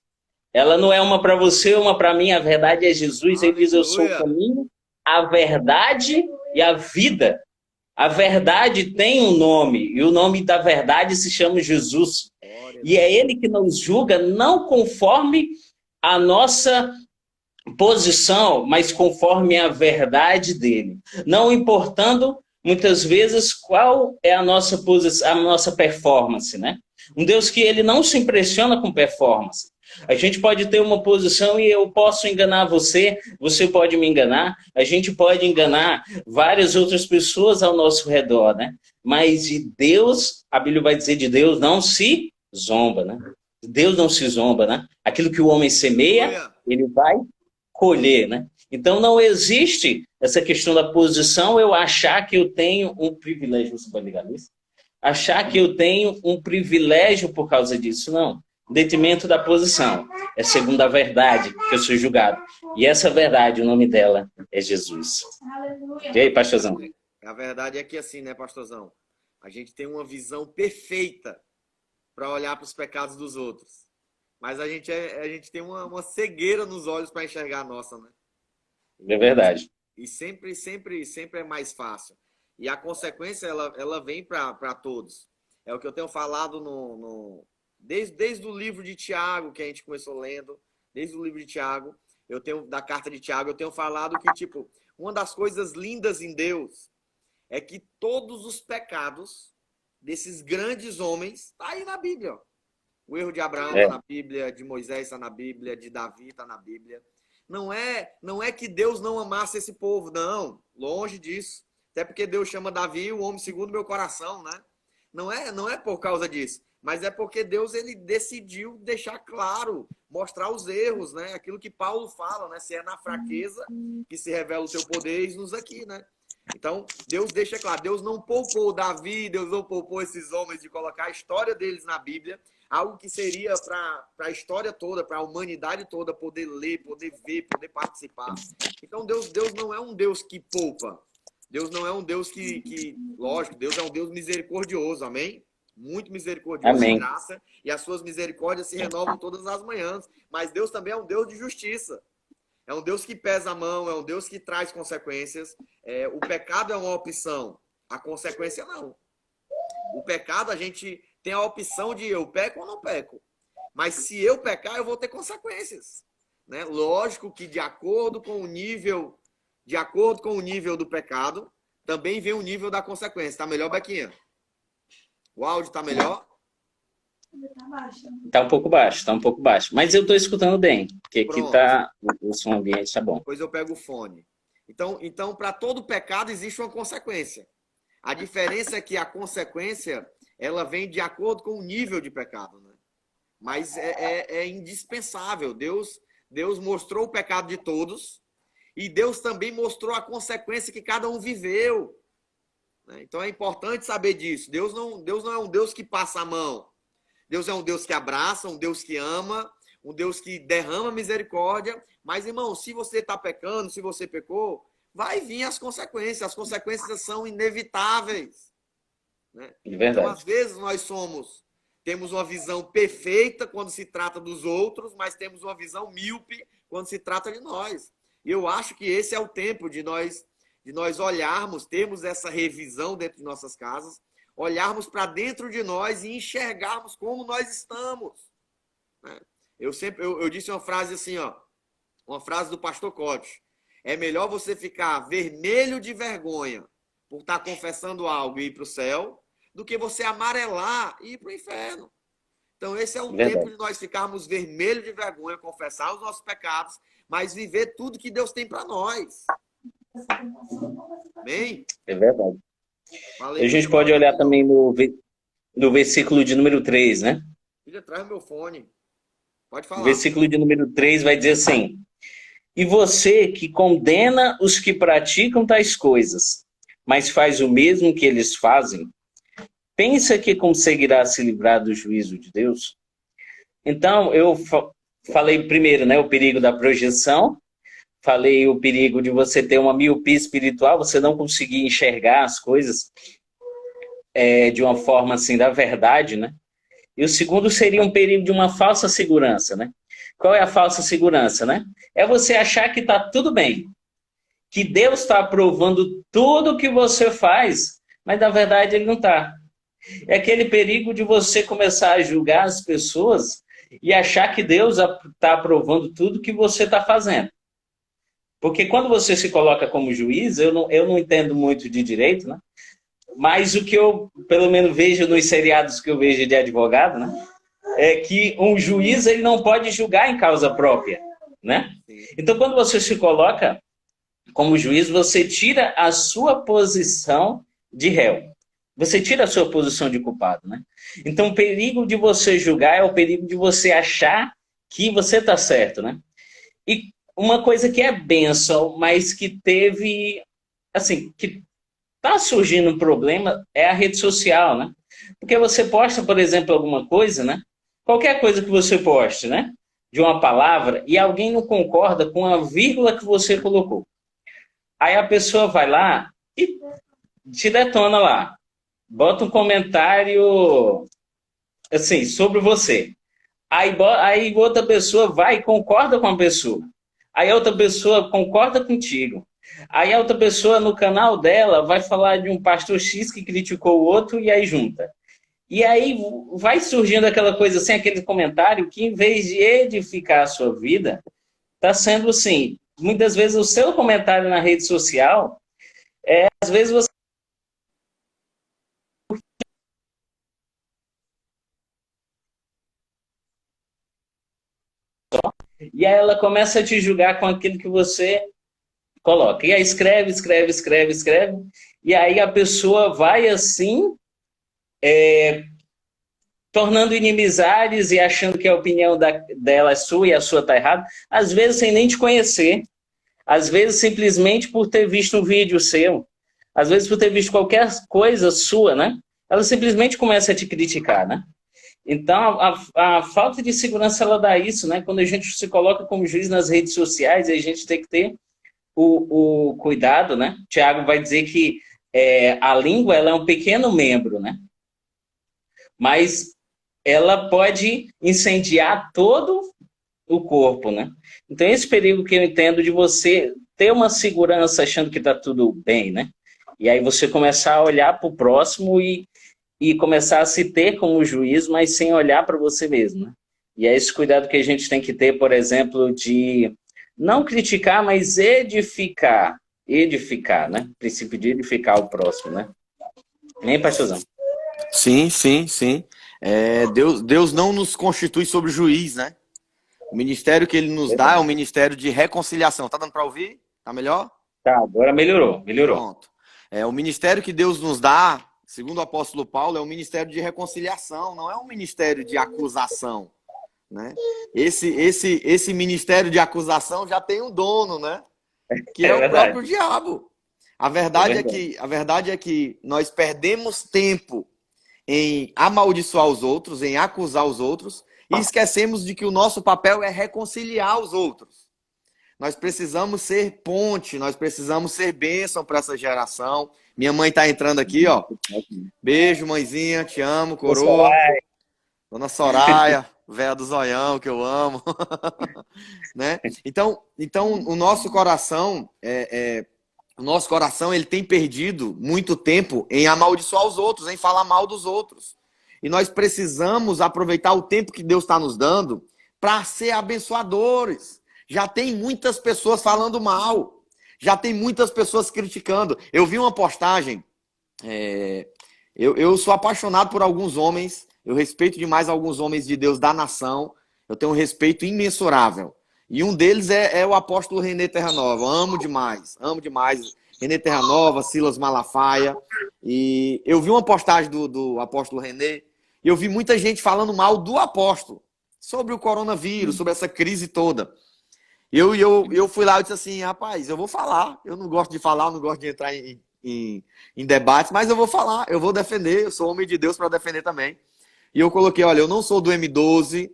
Ela não é uma para você, uma para mim, a verdade é Jesus. Ele diz, eu sou o caminho, a verdade e a vida. A verdade tem um nome, e o nome da verdade se chama Jesus. E é ele que nos julga, não conforme a nossa posição, mas conforme a verdade dele. Não importando, muitas vezes, qual é a nossa posição, a nossa performance, né? Um Deus que ele não se impressiona com performance. A gente pode ter uma posição e eu posso enganar você, você pode me enganar, a gente pode enganar várias outras pessoas ao nosso redor, né? Mas de Deus, a Bíblia vai dizer, de Deus não se zomba, né? Deus não se zomba, né? Aquilo que o homem semeia, ele vai colher, né? Então não existe essa questão da posição, eu achar que eu tenho um privilégio, você pode ligar isso? Achar que eu tenho um privilégio por causa disso, não. Em detrimento da posição. É segundo a verdade que eu sou julgado. E essa verdade, o nome dela é Jesus. Aleluia. E aí, pastorzão? A verdade é que assim, né, pastorzão? A gente tem uma visão perfeita para olhar para os pecados dos outros. Mas a gente tem uma cegueira nos olhos para enxergar a nossa, né? É verdade. E sempre é mais fácil. E a consequência, ela vem para todos. É o que eu tenho falado desde o livro de Tiago, que a gente começou lendo, desde o livro de Tiago, da carta de Tiago, eu tenho falado que, tipo, uma das coisas lindas em Deus é que todos os pecados desses grandes homens tá aí na Bíblia. Ó. O erro de Abraão está na Bíblia, de Moisés está na Bíblia, de Davi está na Bíblia. Não é que Deus não amasse esse povo, não. Longe disso. Até porque Deus chama Davi o homem segundo meu coração, né? Não é por causa disso. Mas é porque Deus ele decidiu deixar claro, mostrar os erros, né? Aquilo que Paulo fala, né? Se é na fraqueza que se revela o teu poder, eis-nos aqui, né? Então, Deus deixa claro. Deus não poupou Davi, Deus não poupou esses homens de colocar a história deles na Bíblia, algo que seria para a história toda, para a humanidade toda poder ler, poder ver, poder participar. Então, Deus não é um Deus que poupa. Deus não é um Deus que lógico, Deus é um Deus misericordioso, amém? Muito misericordioso, Amém. de graça, e as suas misericórdias se renovam todas as manhãs. Mas Deus também é um Deus de justiça. É um Deus que pesa a mão, é um Deus que traz consequências. O pecado é uma opção, a consequência não. O pecado, a gente tem a opção de eu peco ou não peco. Mas se eu pecar, eu vou ter consequências. Né? Lógico que de acordo com o nível do pecado, também vem o nível da consequência. Tá melhor, Bequinha? O áudio tá melhor? Tá um pouco baixo. Mas eu tô escutando bem, porque aqui o som ambiente tá bom. Depois eu pego o fone. Então para todo pecado existe uma consequência. A diferença é que a consequência, ela vem de acordo com o nível de pecado, né? Mas é indispensável. Deus mostrou o pecado de todos e Deus também mostrou a consequência que cada um viveu. Então é importante saber disso. Deus não é um Deus que passa a mão. Deus é um Deus que abraça, um Deus que ama, um Deus que derrama misericórdia. Mas, irmão, se você está pecando, se você pecou, vai vir as consequências. As consequências são inevitáveis. Né? Então, às vezes, nós temos uma visão perfeita quando se trata dos outros, mas temos uma visão míope quando se trata de nós. E eu acho que esse é o tempo de nós olharmos, termos essa revisão dentro de nossas casas, olharmos para dentro de nós e enxergarmos como nós estamos. Eu disse uma frase assim, ó, uma frase do pastor Cote. É melhor você ficar vermelho de vergonha por estar confessando algo e ir para o céu, do que você amarelar e ir para o inferno. Então esse é o tempo de nós ficarmos vermelho de vergonha, confessar os nossos pecados, mas viver tudo que Deus tem para nós. Amém? É verdade. A gente pode olhar também no versículo de número 3, né? Filha, traz meu fone. Pode falar. O versículo de número 3 vai dizer assim: e você que condena os que praticam tais coisas, mas faz o mesmo que eles fazem, pensa que conseguirá se livrar do juízo de Deus? Então, eu falei primeiro, né, o perigo da projeção. Falei o perigo de você ter uma miopia espiritual, você não conseguir enxergar as coisas de uma forma assim, da verdade, né? E o segundo seria um perigo de uma falsa segurança, né? Qual é a falsa segurança, né? É você achar que está tudo bem, que Deus está aprovando tudo que você faz, mas na verdade ele não está. É aquele perigo de você começar a julgar as pessoas e achar que Deus está aprovando tudo que você está fazendo. Porque quando você se coloca como juiz, eu não entendo muito de direito, né? Mas o que eu, pelo menos, vejo nos seriados que eu vejo de advogado, né? É que um juiz ele não pode julgar em causa própria, né? Então, quando você se coloca como juiz, você tira a sua posição de réu. Você tira a sua posição de culpado, né? Então, o perigo de você julgar é o perigo de você achar que você está certo, né? E uma coisa que é bênção, mas que teve, assim, que tá surgindo um problema é a rede social, né? Porque você posta, por exemplo, alguma coisa, né? Qualquer coisa que você poste, né? De uma palavra, e alguém não concorda com a vírgula que você colocou. Aí a pessoa vai lá e te detona lá. Bota um comentário, assim, sobre você. Aí outra pessoa vai e concorda com a pessoa. Aí a outra pessoa concorda contigo. Aí a outra pessoa no canal dela vai falar de um pastor X que criticou o outro e aí junta. E aí vai surgindo aquela coisa assim, aquele comentário que em vez de edificar a sua vida, está sendo assim, muitas vezes o seu comentário na rede social, às vezes você e aí ela começa a te julgar com aquilo que você coloca. E aí escreve, escreve, escreve, escreve, e aí a pessoa vai assim, tornando inimizades e achando que a opinião dela é sua e a sua está errada, às vezes sem nem te conhecer, às vezes simplesmente por ter visto um vídeo seu, às vezes por ter visto qualquer coisa sua, né? Ela simplesmente começa a te criticar, né? Então, a falta de segurança, ela dá isso, né? Quando a gente se coloca como juiz nas redes sociais, a gente tem que ter o cuidado, né? Tiago vai dizer que a língua, ela é um pequeno membro, né? Mas ela pode incendiar todo o corpo, né? Então, esse perigo que eu entendo de você ter uma segurança achando que está tudo bem, né? E aí você começar a olhar para o próximo e começar a se ter como juiz, mas sem olhar para você mesmo, né? E é esse cuidado que a gente tem que ter, por exemplo, de não criticar, mas edificar. Edificar, né? O princípio de edificar o próximo, né? Nem pastorzão. Sim, sim, sim. Deus não nos constitui sobre juiz, né? O ministério que ele nos dá é um ministério de reconciliação. Tá dando para ouvir? Tá melhor? Tá, agora melhorou, melhorou. Pronto. O ministério que Deus nos dá, segundo o apóstolo Paulo, é um ministério de reconciliação, não é um ministério de acusação, né? Esse ministério de acusação já tem um dono, né? Que é o próprio diabo. A verdade é que nós perdemos tempo em amaldiçoar os outros, em acusar os outros, e esquecemos de que o nosso papel é reconciliar os outros. Nós precisamos ser ponte, nós precisamos ser bênção para essa geração. Minha mãe está entrando aqui, ó. Beijo, mãezinha, te amo, coroa. Dona Soraya, véia do zoião, que eu amo. Né? Então, o nosso coração, ele tem perdido muito tempo em amaldiçoar os outros, em falar mal dos outros. E nós precisamos aproveitar o tempo que Deus está nos dando para ser abençoadores. Já tem muitas pessoas falando mal. Já tem muitas pessoas criticando. Eu vi uma postagem. Eu sou apaixonado por alguns homens. Eu respeito demais alguns homens de Deus da nação. Eu tenho um respeito imensurável. E um deles é o apóstolo René Terranova. Amo demais. Amo demais. René Terranova, Silas Malafaia. E eu vi uma postagem do apóstolo René. E eu vi muita gente falando mal do apóstolo. Sobre o coronavírus, sobre essa crise toda. Eu fui lá e disse assim, rapaz, eu vou falar. Eu não gosto de falar, eu não gosto de entrar em debates, mas eu vou falar, eu vou defender. Eu sou homem de Deus para defender também. E eu coloquei, olha, eu não sou do M12,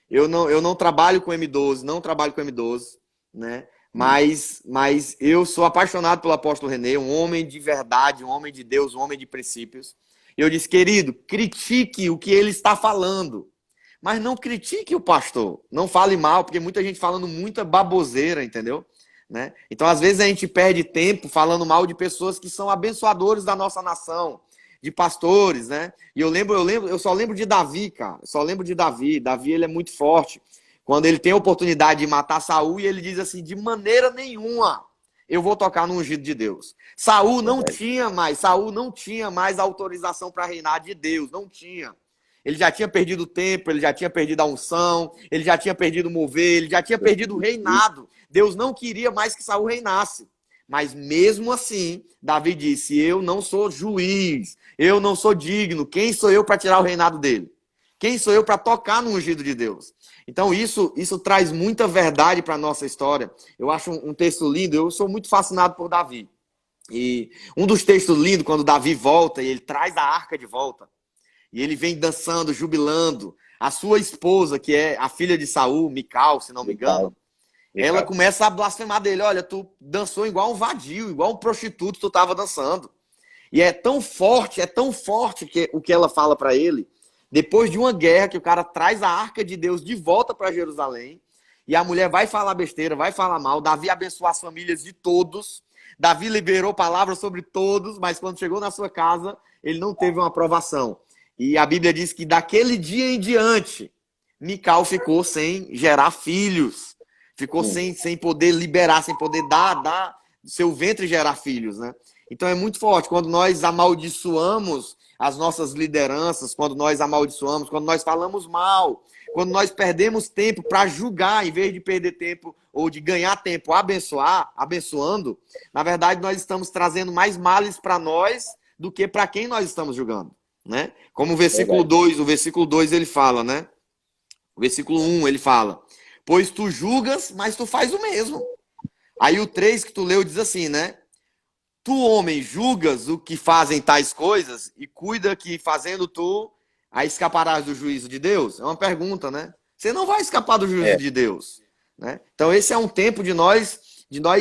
eu não trabalho com M12, não trabalho com M12, né? Mas eu sou apaixonado pelo apóstolo René, um homem de verdade, um homem de Deus, um homem de princípios. E eu disse, querido, critique o que ele está falando. Mas não critique o pastor. Não fale mal, porque muita gente falando muita baboseira, entendeu? Né? Então, às vezes, a gente perde tempo falando mal de pessoas que são abençoadores da nossa nação, de pastores, né? E eu só lembro de Davi, cara. Eu só lembro de Davi. Davi, ele é muito forte. Quando ele tem a oportunidade de matar Saul, e ele diz assim, de maneira nenhuma eu vou tocar no ungido de Deus. Saul não tinha mais autorização para reinar de Deus. Não tinha. Ele já tinha perdido o tempo, ele já tinha perdido a unção, ele já tinha perdido o mover, ele já tinha perdido o reinado. Deus não queria mais que Saul reinasse. Mas mesmo assim, Davi disse, eu não sou juiz, eu não sou digno. Quem sou eu para tirar o reinado dele? Quem sou eu para tocar no ungido de Deus? Então isso traz muita verdade para a nossa história. Eu acho um texto lindo, eu sou muito fascinado por Davi. E um dos textos lindos, quando Davi volta e ele traz a arca de volta, e ele vem dançando, jubilando. A sua esposa, que é a filha de Saul, Mical, se não me engano, ela começa a blasfemar dele. Olha, tu dançou igual um vadio, igual um prostituto tu estava dançando. E é tão forte que o que ela fala para ele, depois de uma guerra, que o cara traz a arca de Deus de volta para Jerusalém, e a mulher vai falar besteira, vai falar mal. Davi abençoou as famílias de todos. Davi liberou palavras sobre todos, mas quando chegou na sua casa, ele não teve uma aprovação. E a Bíblia diz que daquele dia em diante, Mical ficou sem gerar filhos. Ficou sem poder liberar, sem poder dar do seu ventre gerar filhos, né? Então é muito forte. Quando nós amaldiçoamos as nossas lideranças, quando nós amaldiçoamos, quando nós falamos mal, quando nós perdemos tempo para julgar, em vez de perder tempo ou de ganhar tempo abençoando, na verdade nós estamos trazendo mais males para nós do que para quem nós estamos julgando, né? Como o versículo 2 ele fala, né? O versículo 1 ele fala: pois tu julgas, mas tu faz o mesmo. Aí o 3 que tu leu diz assim, né? Tu, homem, julgas o que fazem tais coisas e cuida que, fazendo tu, aí escaparás do juízo de Deus? É uma pergunta, né? Você não vai escapar do juízo de Deus, né? Então esse é um tempo de nós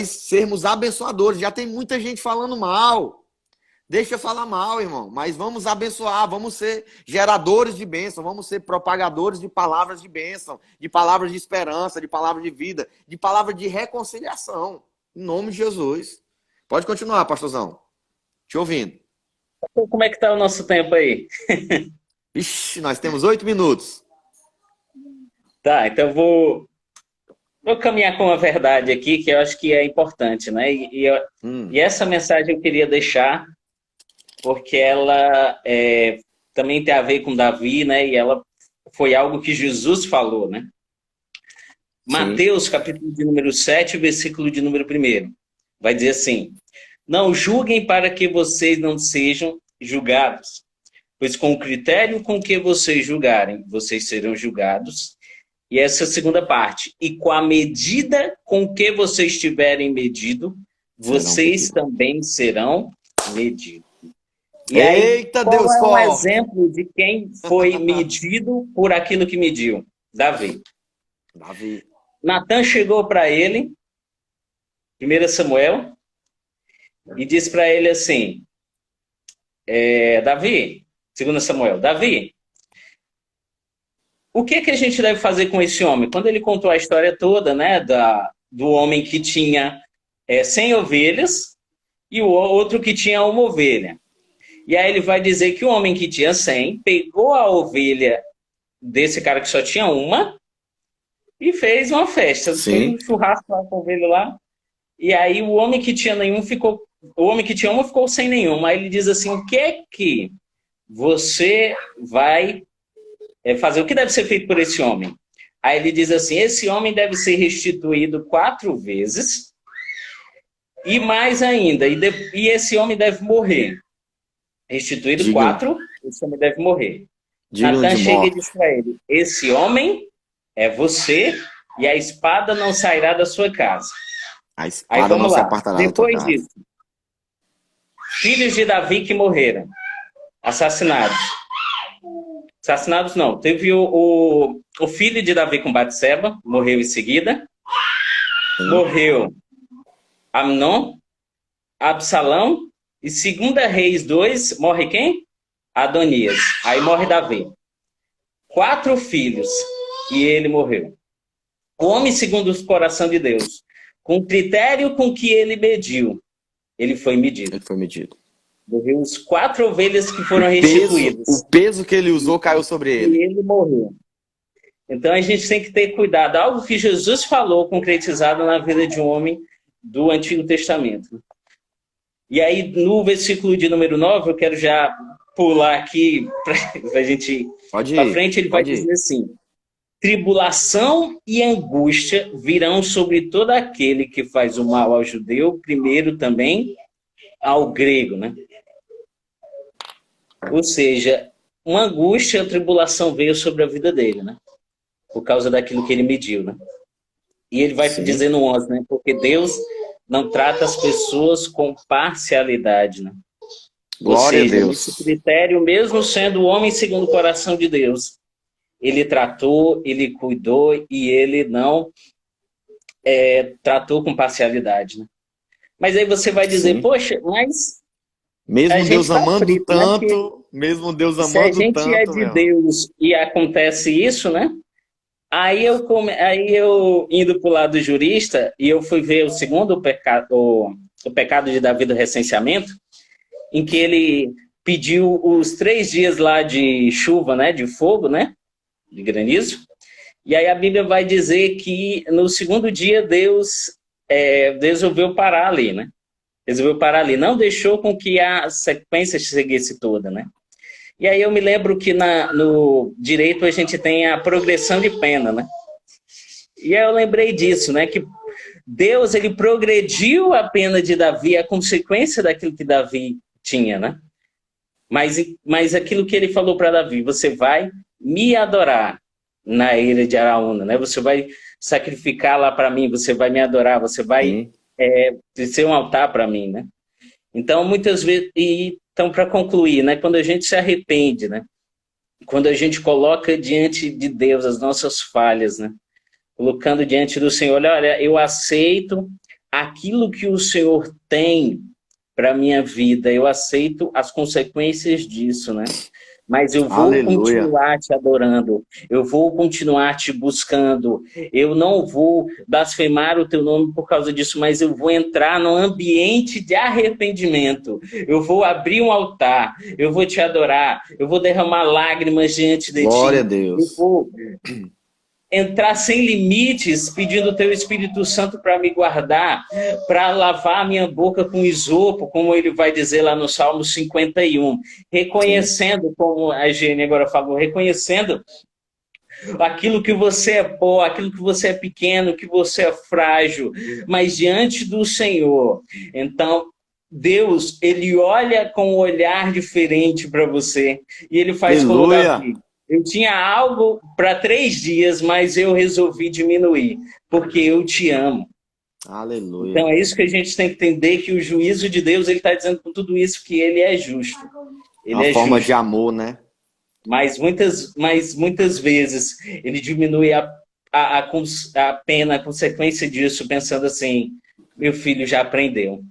sermos abençoadores. Já tem muita gente falando mal. Deixa eu falar mal, irmão, mas vamos abençoar, vamos ser geradores de bênção, vamos ser propagadores de palavras de bênção, de palavras de esperança, de palavras de vida, de palavras de reconciliação, em nome de Jesus. Pode continuar, pastorzão. Te ouvindo. Como é que tá o nosso tempo aí? Ixi, nós temos 8 minutos. Tá, então vou caminhar com a verdade aqui, que eu acho que é importante, né? E essa mensagem eu queria deixar, porque ela também tem a ver com Davi, né? E ela foi algo que Jesus falou, né? Sim. Mateus, capítulo de número 7, versículo de número 1. Vai dizer assim: não julguem para que vocês não sejam julgados, pois com o critério com que vocês julgarem, vocês serão julgados. E essa segunda parte: e com a medida com que vocês tiverem medido, vocês também serão medidos. E aí, eita, qual Deus é um forte. exemplo de quem foi medido por aquilo que mediu? Davi. Natan chegou para ele, 1 Samuel, e disse para ele assim, Davi, 2 Samuel, Davi, o que a gente deve fazer com esse homem? Quando ele contou a história toda, né, do homem que tinha 100 ovelhas e o outro que tinha uma ovelha. E aí ele vai dizer que o homem que tinha 100 pegou a ovelha desse cara que só tinha uma e fez uma festa. Fez um churrasco lá com a ovelha lá. E aí o homem que tinha nenhum ficou... O homem que tinha uma ficou sem nenhuma. Aí ele diz assim, o que é que você vai fazer? O que deve ser feito por esse homem? Aí ele diz assim, esse homem deve ser restituído 4 vezes e mais ainda. E esse homem deve morrer. Restituído 4, esse homem deve morrer. Natan chega e diz para ele, esse homem é você e a espada não sairá da sua casa. A espada não se apartará da tua casa. Depois disso, filhos de Davi que morreram, assassinados. Assassinados não, teve o filho de Davi com Batseba, morreu em seguida. Morreu Amnon, Absalão, e 2 Reis 2, morre quem? Adonias. Aí morre Davi. 4 filhos, e ele morreu. O homem segundo o coração de Deus, com o critério com que ele mediu, ele foi medido. Ele foi medido. Morreu os 4 ovelhas que foram restituídas. O peso que ele usou caiu sobre ele. E ele morreu. Então a gente tem que ter cuidado. Algo que Jesus falou, concretizado na vida de um homem do Antigo Testamento. E aí, no versículo de número 9, eu quero já pular aqui para a gente ir para frente, ele vai dizer assim, tribulação e angústia virão sobre todo aquele que faz o mal ao judeu, primeiro também ao grego, né? Ou seja, uma angústia, a tribulação veio sobre a vida dele, né? Por causa daquilo que ele mediu, né? E ele vai dizer no 11, né? Porque Deus não trata as pessoas com parcialidade, né? Glória a Deus. Esse critério, mesmo sendo o homem segundo o coração de Deus, ele tratou, ele cuidou e ele não tratou com parcialidade, né? Mas aí você vai dizer, poxa, mas... Mesmo Deus amando tanto, mesmo Deus amando tanto... Se a gente é de Deus e acontece isso, né? Aí eu indo para o lado jurista, e eu fui ver o segundo pecado, o pecado de Davi do recenseamento, em que ele pediu os 3 dias lá de chuva, né? De fogo, né? De granizo. E aí a Bíblia vai dizer que no segundo dia Deus resolveu parar ali, né? Resolveu parar ali. Não deixou com que a sequência seguisse toda, né? E aí eu me lembro que no direito a gente tem a progressão de pena, né? E aí eu lembrei disso, né? Que Deus, ele progrediu a pena de Davi, a consequência daquilo que Davi tinha, né? Mas aquilo que ele falou para Davi, você vai me adorar na eira de Araúna, né? Você vai sacrificar lá para mim, você vai me adorar, você vai ser um altar para mim, né? Então, muitas vezes... Então, para concluir, né? Quando a gente se arrepende, né? Quando a gente coloca diante de Deus as nossas falhas, né? Colocando diante do Senhor, olha, eu aceito aquilo que o Senhor tem para a minha vida, eu aceito as consequências disso, né? Mas eu vou continuar te adorando, eu vou continuar te buscando, eu não vou blasfemar o teu nome por causa disso, mas eu vou entrar num ambiente de arrependimento, eu vou abrir um altar, eu vou te adorar, eu vou derramar lágrimas diante de ti. Glória a Deus. Eu vou entrar sem limites, pedindo o teu Espírito Santo para me guardar, para lavar a minha boca com isopo, como ele vai dizer lá no Salmo 51, reconhecendo, como a Gênia agora falou, reconhecendo aquilo que você é pó, aquilo que você é pequeno, que você é frágil, mas diante do Senhor. Então, Deus, ele olha com um olhar diferente para você, e ele faz como Davi. Eu tinha algo para 3 dias, mas eu resolvi diminuir, porque eu te amo. Aleluia. Então é isso que a gente tem que entender, que o juízo de Deus, ele está dizendo com tudo isso que ele é justo. Ele uma forma de amor, né? Mas muitas vezes ele diminui a pena, a consequência disso, pensando assim, meu filho já aprendeu,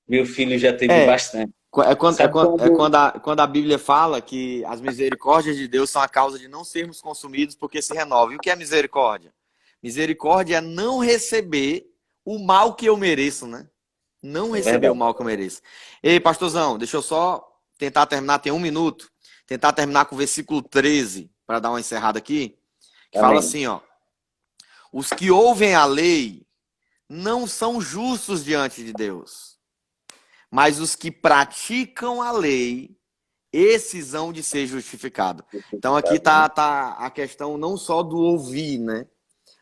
meu filho já teve bastante. Quando a Bíblia fala que as misericórdias de Deus são a causa de não sermos consumidos porque se renovam. E o que é misericórdia? Misericórdia é não receber o mal que eu mereço, né? Não receber o mal que eu mereço. Ei, pastorzão, deixa eu só tentar terminar, tem 1 minuto. Tentar terminar com o versículo 13, para dar uma encerrada aqui. Que fala assim, ó. Os que ouvem a lei não são justos diante de Deus. Mas os que praticam a lei, esses hão de ser justificados. Então aqui tá a questão não só do ouvir, né?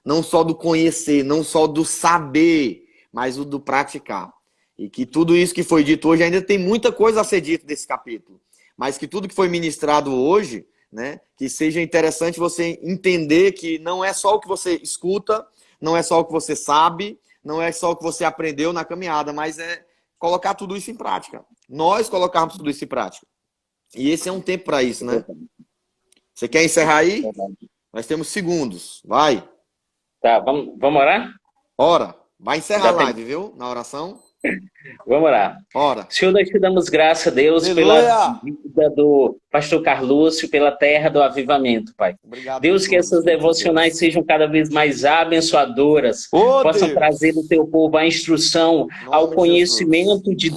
Não só do conhecer, não só do saber, mas o do praticar. E que tudo isso que foi dito hoje, ainda tem muita coisa a ser dito desse capítulo. Mas que tudo que foi ministrado hoje, né? Que seja interessante você entender que não é só o que você escuta, não é só o que você sabe, não é só o que você aprendeu na caminhada, mas é colocar tudo isso em prática. Nós colocarmos tudo isso em prática. E esse é um tempo para isso, né? Você quer encerrar aí? Nós temos segundos. Vai. Tá, vamos orar? Ora. Vai encerrar a live, viu? Na oração. Vamos orar. Ora. Senhor, nós te damos graça, Deus, Aleluia. pela vida do pastor Carlúcio, pela terra do avivamento, Pai. Obrigado, Deus, que essas devocionais sejam cada vez mais abençoadoras, possam trazer do teu povo a instrução, ao conhecimento de